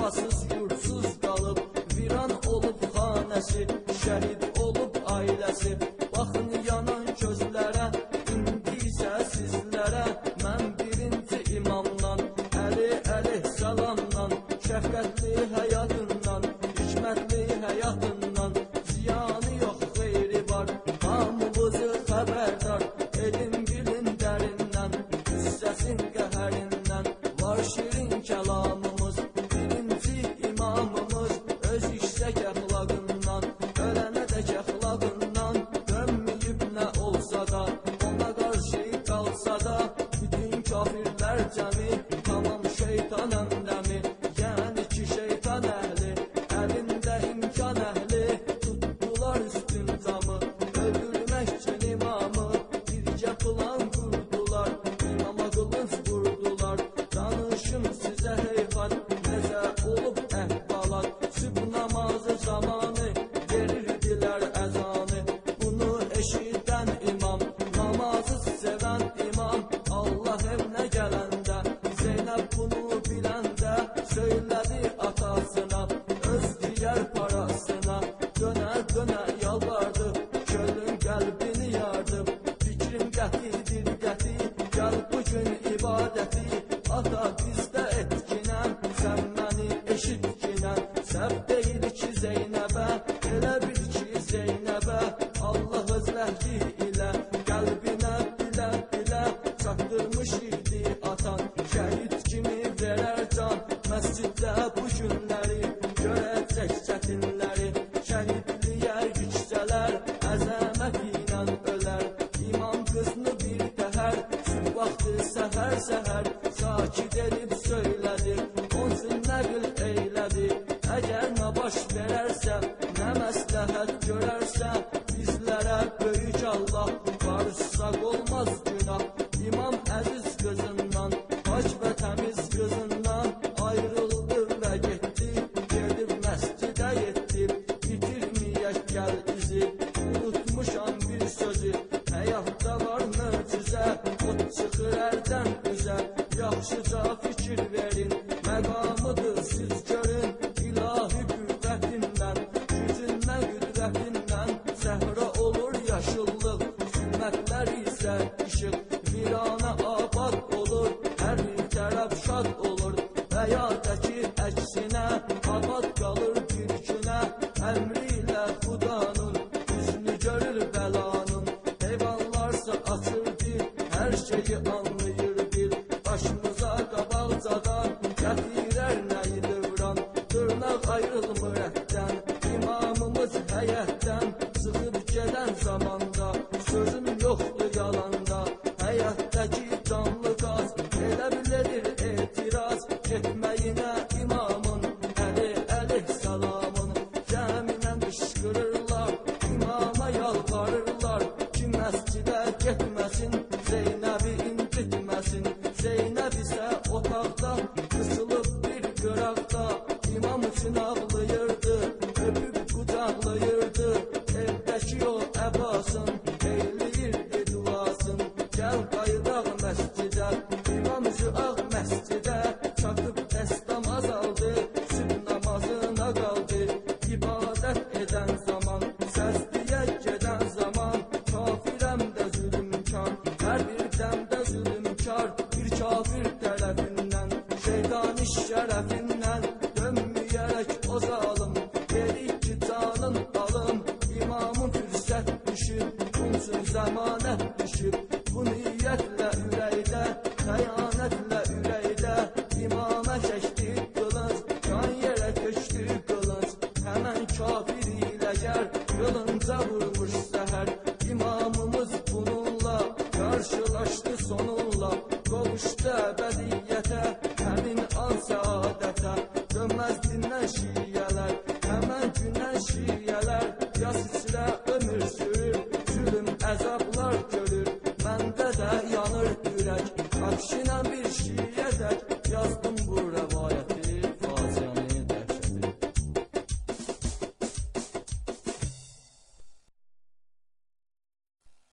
yuvasız, yurtsuz qalıb, viran olub xanəsi, şəhid olub ailəsi. Baxın yanan gözlərə, indi isə sizlərə, mən birinci imamdan, Əli salamdan, şəfqətli həyatından, hikmətli həyatından, ziyanı yox, xeyri var, hamımızı xəbərdar edin, bilin dərindən, hissəsin qəhərindən. Var şirin kəlamımız, birinci imamımız, öz yüksək əxlaqından, ölənədək əxlaqından, dönməyib nə olsa da, ona qarşı qalsa da, bütün kafirlər cəmi, tamam şeytan əmdəmi, yəni ki şeytan əhli, əlində imkan əhli, tutdular üstün camı, öldürmək üçün imamı, bircə plan qurdular, imama qılınc vurdular. Danışım sizə heyhat, necə olub əhvalat, sübh namazı zamanı, verirdilər əzanı, bunu eşidən imam, namazı sevən imam, Allah evinə gələndə, Zeynəb bunu biləndə, söylədi atasına, öz digər parasına, dönə yalvardı, kölün qəlbini yardı, fikrim qətidir qəti, gəl bugün ibadəti, ata bizdə etkinəm, sən məni eşitkinəm, səv deyil ki Zeynəbə, elə bil ki Zeynəbə, Allah öz vəhyi ilə, qəlbinə bilə, çatdırmış idi atan, şəhid kimi verər can, məsciddə bu günləri, görəcək çətinləri, şəhidliyə yüksələr, əzəmət ilə ölər, imam qızını bir təhər, sübh vaxtı səhər, sakit edib söylədi, onsun nəql eylədi, əgər nə baş verərsə, nə məsləhət görərsə, bizlərə böyük Allah, barışsaq olmaz günah, imam əziz qızından, paç və təmiz qızından, ayrıldı və getdi, gedib məscidə yetdi, bitirməyək gəl izi, unutmuşam bir sözü, həyatda var möcüzə, ot çıxır əldən üzə, yaxşıca fikir verin, məqamıdır siz görün, ilahi qüvvətindən, gücündən, qüdrətindən, səhra olur yaşıllıq, zülmətlər isə işıq, viranə abad olur, hər bir tərəf şad olur, və ya dəki əksinə, abad qalır bir günə, əmri ilə xudanın, üzünü görür bəlanın, heyvanlarsa açırdı, hər şeyi anlayırdı, başımıza qabaqcadan, gətirər nəyi dövran, dırnaq ayrılmır ətdən, imamımız həyətdən, çıxıb gedən zamanda, sözüm yoxdur yalanda, həyətdəki canlı qaz, elə bilədir etiraz, getməyinə imamın, Əli salamın, cəminən qışqırırlar, imama yalvarırlar, ki məscidə getməsin, Zeynəbi incitməsin, Zeynəb isə otaqda, qısılıb bir qıraqda, imam üçün ağlayırdı, öpüb qucaqlayırdı, evdəki o əbasın, eyləyirdi duasın, gəl qayıdaq məscidə, imam üzüaq məscidə, çatıb dəstəmaz aldı, sübh namazına qaldı, ibadət edən zaman, səsliyə gedən zaman, kafirəm də zülümkar, hər bir dəmdə zülümkar, bir kafir tərəfindən, şeytani şərəfindən, dönməyərək o zalım, dedik ki canın alım, imamın fürsət düşüb, bunsun zəmanət düşüb, bu niyyətlə ürəkdə, xəyanətlə ürəkdə, imama çəkdi qılınc, can yerə köçdü qılınc, həmən kafir ilə gər, qılınca vurmuş səhər, imamımız bununla, qarşılaşdı sonunla, qovuşdu əbədiyyətə, həmin an səadətə, dönməz dindən şiyələr, həmən gündən şiyələr, yas içrə ömür sürür, zülüm əzablar görür, məndə də yanır ürək, akşinən bir şiyədək, yazdı